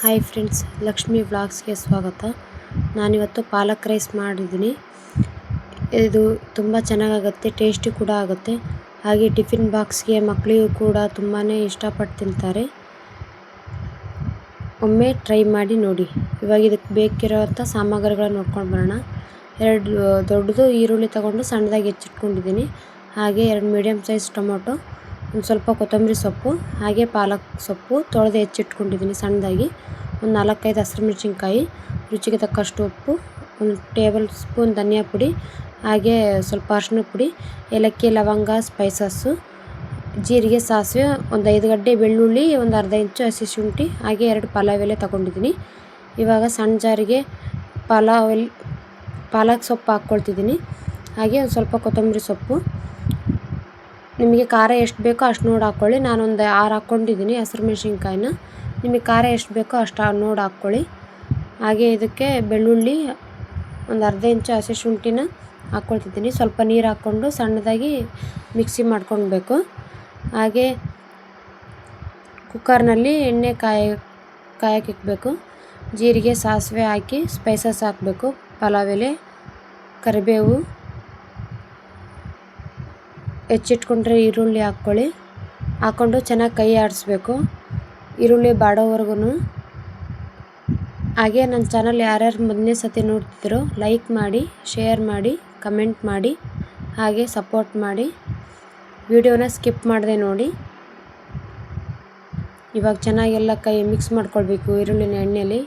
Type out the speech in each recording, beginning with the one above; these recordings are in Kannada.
ಹಾಯ್ ಫ್ರೆಂಡ್ಸ್, ಲಕ್ಷ್ಮಿ ವ್ಲಾಗ್ಸ್ಗೆ ಸ್ವಾಗತ. ನಾನಿವತ್ತು ಪಾಲಕ್ ರೈಸ್ ಮಾಡಿದ್ದೀನಿ. ಇದು ತುಂಬ ಚೆನ್ನಾಗಾಗುತ್ತೆ, ಟೇಸ್ಟಿ ಕೂಡ ಆಗುತ್ತೆ. ಹಾಗೆ ಟಿಫಿನ್ ಬಾಕ್ಸ್ಗೆ ಮಕ್ಕಳಿಗೂ ಕೂಡ ತುಂಬಾ ಇಷ್ಟಪಟ್ಟು ತಿಂತಾರೆ. ಒಮ್ಮೆ ಟ್ರೈ ಮಾಡಿ ನೋಡಿ. ಇವಾಗ ಇದಕ್ಕೆ ಬೇಕಿರೋವಂಥ ಸಾಮಗ್ರಿಗಳನ್ನ ನೋಡ್ಕೊಂಡು ಬರೋಣ. 2 ದೊಡ್ಡದು ಈರುಳ್ಳಿ ತಗೊಂಡು ಸಣ್ಣದಾಗಿ ಹೆಚ್ಚಿಟ್ಕೊಂಡಿದ್ದೀನಿ. ಹಾಗೆ 2 ಮೀಡಿಯಮ್ ಸೈಜ್ ಟೊಮೊಟೊ, ಒಂದು ಸ್ವಲ್ಪ ಕೊತ್ತಂಬರಿ ಸೊಪ್ಪು, ಹಾಗೆ ಪಾಲಕ್ ಸೊಪ್ಪು ತೊಳೆದು ಹೆಚ್ಚಿಟ್ಕೊಂಡಿದ್ದೀನಿ ಸಣ್ಣದಾಗಿ. ಒಂದು 4-5 ಹಸಿರುಮೆಣಸಿನ್ಕಾಯಿ, ರುಚಿಗೆ ತಕ್ಕಷ್ಟು ಉಪ್ಪು, 1 ಟೇಬಲ್ ಸ್ಪೂನ್ ಧನಿಯಾ ಪುಡಿ, ಹಾಗೆ ಸ್ವಲ್ಪ ಅರಿಶಿನ ಪುಡಿ, ಏಲಕ್ಕಿ, ಲವಂಗ, ಸ್ಪೈಸಸ್ಸು, ಜೀರಿಗೆ, ಸಾಸಿವೆ, ಒಂದು 5 ಗಡ್ಡೆ ಬೆಳ್ಳುಳ್ಳಿ, ಒಂದು ಅರ್ಧ ಇಂಚು ಹಸಿ ಶುಂಠಿ, ಹಾಗೆ 2 ಪಲಾವ್ ಎಲೆ ತಗೊಂಡಿದ್ದೀನಿ. ಇವಾಗ ಸಣ್ಣ ಜಾರಿಗೆ ಪಾಲಕ್ ಸೊಪ್ಪು ಹಾಕ್ಕೊಳ್ತಿದ್ದೀನಿ. ಹಾಗೆ ಒಂದು ಸ್ವಲ್ಪ ಕೊತ್ತಂಬರಿ ಸೊಪ್ಪು. ನಿಮಗೆ ಖಾರ ಎಷ್ಟು ಬೇಕೋ ಅಷ್ಟು ನೋಡಿ ಹಾಕ್ಕೊಳ್ಳಿ. ನಾನೊಂದು 6 ಹಾಕ್ಕೊಂಡಿದ್ದೀನಿ ಹಸಿರು ಮೆಣಸಿನ್ಕಾಯಿನ. ನಿಮಗೆ ಖಾರ ಎಷ್ಟು ಬೇಕೋ ಅಷ್ಟು ನೋಡಿ ಹಾಕ್ಕೊಳ್ಳಿ. ಹಾಗೆ ಇದಕ್ಕೆ ಬೆಳ್ಳುಳ್ಳಿ, ಒಂದು ಅರ್ಧ ಇಂಚು ಹಸಿ ಶುಂಠಿನ ಹಾಕ್ಕೊಳ್ತಿದ್ದೀನಿ. ಸ್ವಲ್ಪ ನೀರು ಹಾಕ್ಕೊಂಡು ಸಣ್ಣದಾಗಿ ಮಿಕ್ಸಿ ಮಾಡ್ಕೊಳ್ಬೇಕು. ಹಾಗೆ ಕುಕ್ಕರ್ನಲ್ಲಿ ಎಣ್ಣೆ ಕಾಯಕ್ಕೆ ಇಡಬೇಕು. ಜೀರಿಗೆ, ಸಾಸಿವೆ ಹಾಕಿ ಸ್ಪೈಸಸ್ ಹಾಕಬೇಕು. ಪಲಾವ್ ಎಲೆ, ಕರಿಬೇವು, ಹೆಚ್ಚಿಟ್ಕೊಂಡ್ರೆ ಈರುಳ್ಳಿ ಹಾಕ್ಕೊಳ್ಳಿ. ಹಾಕ್ಕೊಂಡು ಚೆನ್ನಾಗಿ ಕೈ ಆಡಿಸ್ಬೇಕು, ಈರುಳ್ಳಿ ಬಾಡೋವರೆಗೂ. ಹಾಗೆ ನನ್ನ ಚಾನಲ್ ಯಾರ್ಯಾರು ಮೊದಲನೇ ಸತಿ ನೋಡ್ತಿದ್ದೀರೋ ಲೈಕ್ ಮಾಡಿ, ಶೇರ್ ಮಾಡಿ, ಕಮೆಂಟ್ ಮಾಡಿ, ಹಾಗೆ ಸಪೋರ್ಟ್ ಮಾಡಿ. ವಿಡಿಯೋನ ಸ್ಕಿಪ್ ಮಾಡದೆ ನೋಡಿ. ಇವಾಗ ಚೆನ್ನಾಗೆಲ್ಲ ಕೈ ಮಿಕ್ಸ್ ಮಾಡ್ಕೊಳ್ಬೇಕು. ಈರುಳ್ಳಿನ ಎಣ್ಣೆಯಲ್ಲಿ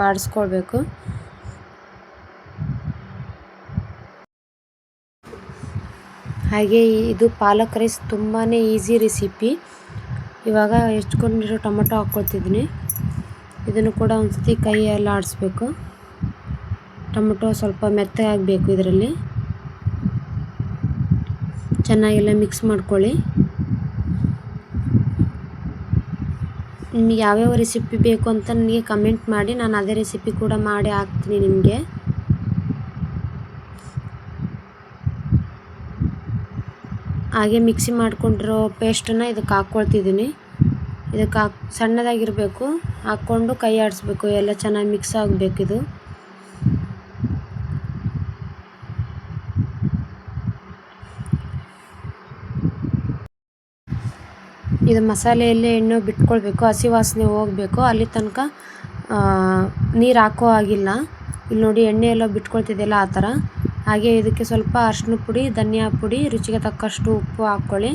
ಬಾಡಿಸ್ಕೊಳ್ಬೇಕು. ಹಾಗೆ ಇದು ಪಾಲಕ್ ರೈಸ್ ತುಂಬಾ ಈಸಿ ರೆಸಿಪಿ. ಇವಾಗ ಹೆಚ್ಕೊಂಡಿರೋ ಟೊಮೊಟೊ ಹಾಕ್ಕೊಳ್ತಿದ್ದೀನಿ. ಇದನ್ನು ಕೂಡ ಒಂದು ಸತಿ ಕೈಯಲ್ಲಿ ಆಡಿಸ್ಬೇಕು. ಟೊಮೊಟೊ ಸ್ವಲ್ಪ ಮೆತ್ತಗಾಗಬೇಕು. ಇದರಲ್ಲಿ ಚೆನ್ನಾಗೆಲ್ಲ ಮಿಕ್ಸ್ ಮಾಡ್ಕೊಳ್ಳಿ. ನಿಮಗೆ ಯಾವ್ಯಾವ ರೆಸಿಪಿ ಬೇಕು ಅಂತ ನನಗೆ ಕಮೆಂಟ್ ಮಾಡಿ, ನಾನು ಅದೇ ರೆಸಿಪಿ ಕೂಡ ಮಾಡಿ ಹಾಕ್ತೀನಿ ನಿಮಗೆ. ಹಾಗೆ ಮಿಕ್ಸಿ ಮಾಡ್ಕೊಂಡಿರೋ ಪೇಸ್ಟನ್ನು ಇದಕ್ಕೆ ಹಾಕ್ಕೊಳ್ತಿದ್ದೀನಿ. ಇದಕ್ಕೆ ಸಣ್ಣದಾಗಿರಬೇಕು. ಹಾಕ್ಕೊಂಡು ಕೈ ಆಡಿಸ್ಬೇಕು. ಎಲ್ಲ ಚೆನ್ನಾಗಿ ಮಿಕ್ಸ್ ಆಗಬೇಕು. ಇದು ಮಸಾಲೆಯಲ್ಲೇ ಎಣ್ಣೆ ಬಿಟ್ಕೊಳ್ಬೇಕು. ಹಸಿ ವಾಸನೆ ಹೋಗಬೇಕು. ಅಲ್ಲಿ ತನಕ ನೀರು ಹಾಕೋ ಆಗಿಲ್ಲ. ಇಲ್ಲಿ ನೋಡಿ ಎಣ್ಣೆ ಎಲ್ಲ ಬಿಟ್ಕೊಳ್ತಿದೆಯಲ್ಲ, ಆ ಥರ. ಹಾಗೆ ಇದಕ್ಕೆ ಸ್ವಲ್ಪ ಅರಿಶಿನ ಪುಡಿ, ಧನಿಯಾ ಪುಡಿ, ರುಚಿಗೆ ತಕ್ಕಷ್ಟು ಉಪ್ಪು ಹಾಕ್ಕೊಳ್ಳಿ.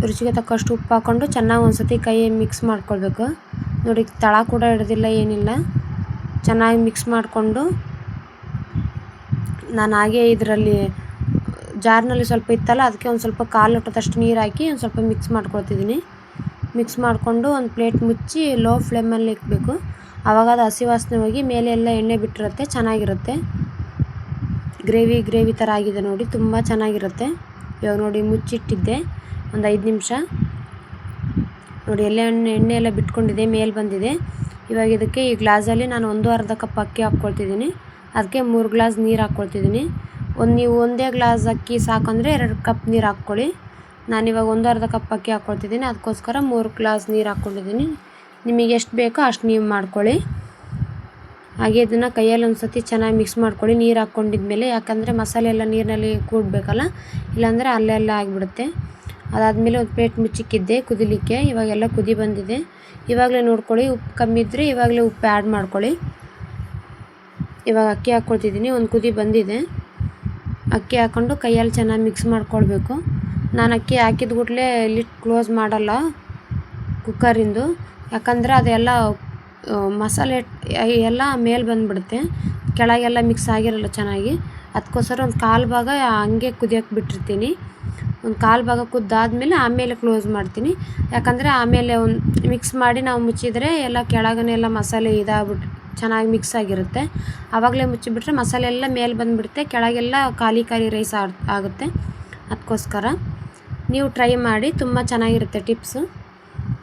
ರುಚಿಗೆ ತಕ್ಕಷ್ಟು ಉಪ್ಪು ಹಾಕ್ಕೊಂಡು ಚೆನ್ನಾಗಿ ಒಂದು ಸತಿ ಕೈ ಮಿಕ್ಸ್ ಮಾಡ್ಕೊಳ್ಬೇಕು. ನೋಡಿ, ತಳ ಕೂಡ ಹಿಡ್ದಿಲ್ಲ, ಏನಿಲ್ಲ. ಚೆನ್ನಾಗಿ ಮಿಕ್ಸ್ ಮಾಡಿಕೊಂಡು ನಾನು ಹಾಗೆ ಇದರಲ್ಲಿ ಜಾರ್ನಲ್ಲಿ ಸ್ವಲ್ಪ ಇತ್ತಲ್ಲ, ಅದಕ್ಕೆ ಒಂದು ಸ್ವಲ್ಪ 1/4 ಲೋಟದಷ್ಟು ನೀರು ಹಾಕಿ ಒಂದು ಸ್ವಲ್ಪ ಮಿಕ್ಸ್ ಮಾಡ್ಕೊಳ್ತಿದ್ದೀನಿ. ಮಿಕ್ಸ್ ಮಾಡಿಕೊಂಡು ಒಂದು ಪ್ಲೇಟ್ ಮುಚ್ಚಿ ಲೋ ಫ್ಲೇಮಲ್ಲಿ ಇಡಬೇಕು. ಆವಾಗ ಅದು ಹಸಿ ವಾಸನೆ ಹೋಗಿ ಮೇಲೆ ಎಲ್ಲ ಎಣ್ಣೆ ಬಿಟ್ಟಿರುತ್ತೆ, ಚೆನ್ನಾಗಿರುತ್ತೆ. ಗ್ರೇವಿ ಥರ ಆಗಿದೆ ನೋಡಿ, ತುಂಬ ಚೆನ್ನಾಗಿರುತ್ತೆ. ಇವಾಗ ನೋಡಿ, ಮುಚ್ಚಿಟ್ಟಿದ್ದೆ ಒಂದು 5 ನಿಮಿಷ. ನೋಡಿ, ಎಣ್ಣೆ ಎಲ್ಲ ಬಿಟ್ಕೊಂಡಿದೆ, ಮೇಲೆ ಬಂದಿದೆ. ಇವಾಗ ಇದಕ್ಕೆ ಈ ಗ್ಲಾಸಲ್ಲಿ ನಾನು 1/2 ಕಪ್ ಅಕ್ಕಿ ಹಾಕ್ಕೊಳ್ತಿದ್ದೀನಿ. ಅದಕ್ಕೆ 3 ಗ್ಲಾಸ್ ನೀರು ಹಾಕ್ಕೊಳ್ತಿದ್ದೀನಿ. ನೀವು ಒಂದೇ ಗ್ಲಾಸ್ ಅಕ್ಕಿ ಸಾಕಂದರೆ 2 ಕಪ್ ನೀರು ಹಾಕ್ಕೊಳ್ಳಿ. ನಾನಿವಾಗ 1/2 ಕಪ್ ಅಕ್ಕಿ ಹಾಕ್ಕೊಳ್ತಿದ್ದೀನಿ. ಅದಕ್ಕೋಸ್ಕರ 3 ಗ್ಲಾಸ್ ನೀರು ಹಾಕ್ಕೊಂಡಿದ್ದೀನಿ. ನಿಮಗೆ ಎಷ್ಟು ಬೇಕೋ ಅಷ್ಟು ನೀವು ಮಾಡ್ಕೊಳ್ಳಿ. ಹಾಗೆ ಇದನ್ನು ಕೈಯಲ್ಲಿ ಒಂದು ಸತಿ ಚೆನ್ನಾಗಿ ಮಿಕ್ಸ್ ಮಾಡ್ಕೊಳ್ಳಿ, ನೀರು ಹಾಕ್ಕೊಂಡಿದ್ಮೇಲೆ. ಯಾಕಂದರೆ ಮಸಾಲೆ ಎಲ್ಲ ನೀರಿನಲ್ಲಿ ಕೂಡಬೇಕಲ್ಲ, ಇಲ್ಲಾಂದರೆ ಅಲ್ಲೆಲ್ಲ ಆಗಿಬಿಡುತ್ತೆ. ಅದಾದಮೇಲೆ ಒಂದು ಪ್ಲೇಟ್ ಮುಚ್ಚಿಕ್ಕಿದ್ದೆ ಕುದಿಲಿಕ್ಕೆ. ಇವಾಗೆಲ್ಲ ಕುದಿ ಬಂದಿದೆ. ಇವಾಗಲೇ ನೋಡ್ಕೊಳ್ಳಿ, ಉಪ್ಪು ಕಮ್ಮಿ ಇದ್ದರೆ ಇವಾಗಲೇ ಉಪ್ಪು ಆ್ಯಡ್ ಮಾಡ್ಕೊಳ್ಳಿ. ಇವಾಗ ಅಕ್ಕಿ ಹಾಕ್ಕೊಳ್ತಿದ್ದೀನಿ. ಒಂದು ಕುದಿ ಬಂದಿದೆ. ಅಕ್ಕಿ ಹಾಕ್ಕೊಂಡು ಕೈಯಲ್ಲಿ ಚೆನ್ನಾಗಿ ಮಿಕ್ಸ್ ಮಾಡ್ಕೊಳ್ಬೇಕು. ನಾನು ಅಕ್ಕಿ ಹಾಕಿದ ಕೂಡಲೇ ಲಿಡ್ ಕ್ಲೋಸ್ ಮಾಡಲ್ಲ ಕುಕ್ಕರಿಂದು. ಯಾಕಂದರೆ ಅದೆಲ್ಲ ಮಸಾಲೆ ಎಲ್ಲ ಮೇಲೆ ಬಂದುಬಿಡುತ್ತೆ, ಕೆಳಗೆಲ್ಲ ಮಿಕ್ಸ್ ಆಗಿರಲ್ಲ ಚೆನ್ನಾಗಿ. ಅದಕ್ಕೋಸ್ಕರ ಒಂದು 1/4 ಭಾಗ ಹಂಗೆ ಕುದಿಯೋಕ್ಕೆ ಬಿಟ್ಟಿರ್ತೀನಿ. ಒಂದು 1/4 ಭಾಗ ಕುದ್ದಾದಮೇಲೆ ಆಮೇಲೆ ಕ್ಲೋಸ್ ಮಾಡ್ತೀನಿ. ಯಾಕಂದರೆ ಆಮೇಲೆ ಒಂದು ಮಿಕ್ಸ್ ಮಾಡಿ ನಾವು ಮುಚ್ಚಿದರೆ ಎಲ್ಲ ಕೆಳಗನೆಲ್ಲ ಮಸಾಲೆ ಇದಾಗ್ಬಿಟ್ಟು ಚೆನ್ನಾಗಿ ಮಿಕ್ಸ್ ಆಗಿರುತ್ತೆ. ಆವಾಗಲೇ ಮುಚ್ಚಿಬಿಟ್ರೆ ಮಸಾಲೆ ಎಲ್ಲ ಮೇಲೆ ಬಂದುಬಿಡುತ್ತೆ, ಕೆಳಗೆಲ್ಲ ಖಾಲಿ ರೈಸ್ ಆಗುತ್ತೆ. ಅದಕ್ಕೋಸ್ಕರ ನೀವು ಟ್ರೈ ಮಾಡಿ, ತುಂಬ ಚೆನ್ನಾಗಿರುತ್ತೆ ಟಿಪ್ಸು.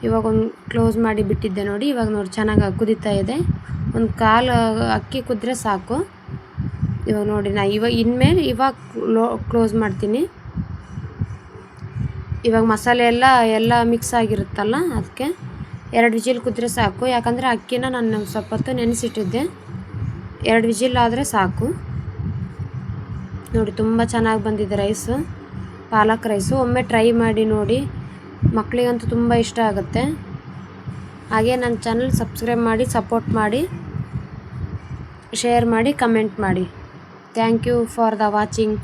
ಇವಾಗ ಒಂದು ಕ್ಲೋಸ್ ಮಾಡಿ ಬಿಟ್ಟಿದ್ದೆ ನೋಡಿ. ಇವಾಗ ನೋಡಿ, ಚೆನ್ನಾಗಿ ಕುದೀತಾ ಇದೆ. ಒಂದು 1/4 ಅಕ್ಕಿ ಕುದ್ರೆ ಸಾಕು. ಇವಾಗ ನೋಡಿ, ಇನ್ಮೇಲೆ ಕ್ಲೋಸ್ ಮಾಡ್ತೀನಿ. ಇವಾಗ ಮಸಾಲೆ ಎಲ್ಲ ಮಿಕ್ಸ್ ಆಗಿರುತ್ತಲ್ಲ, ಅದಕ್ಕೆ 2 ವಿಜಿಲ್ ಕುದ್ರೆ ಸಾಕು. ಯಾಕಂದರೆ ಅಕ್ಕಿನ ನಾನು ಸ್ವಲ್ಪ ಹೊತ್ತು ನೆನೆಸಿಟ್ಟಿದ್ದೆ. 2 ವಿಜಿಲ್ ಆದರೆ ಸಾಕು. ನೋಡಿ ತುಂಬ ಚೆನ್ನಾಗಿ ಬಂದಿದೆ ರೈಸು, ಪಾಲಕ್ ರೈಸು. ಒಮ್ಮೆ ಟ್ರೈ ಮಾಡಿ ನೋಡಿ, ಮಕ್ಕಳಿಗಂತೂ ತುಂಬ ಇಷ್ಟ ಆಗುತ್ತೆ. ಹಾಗೆ ನನ್ನ ಚಾನಲ್ ಸಬ್ಸ್ಕ್ರೈಬ್ ಮಾಡಿ, ಸಪೋರ್ಟ್ ಮಾಡಿ, ಶೇರ್ ಮಾಡಿ, ಕಮೆಂಟ್ ಮಾಡಿ. Thank you for the watching.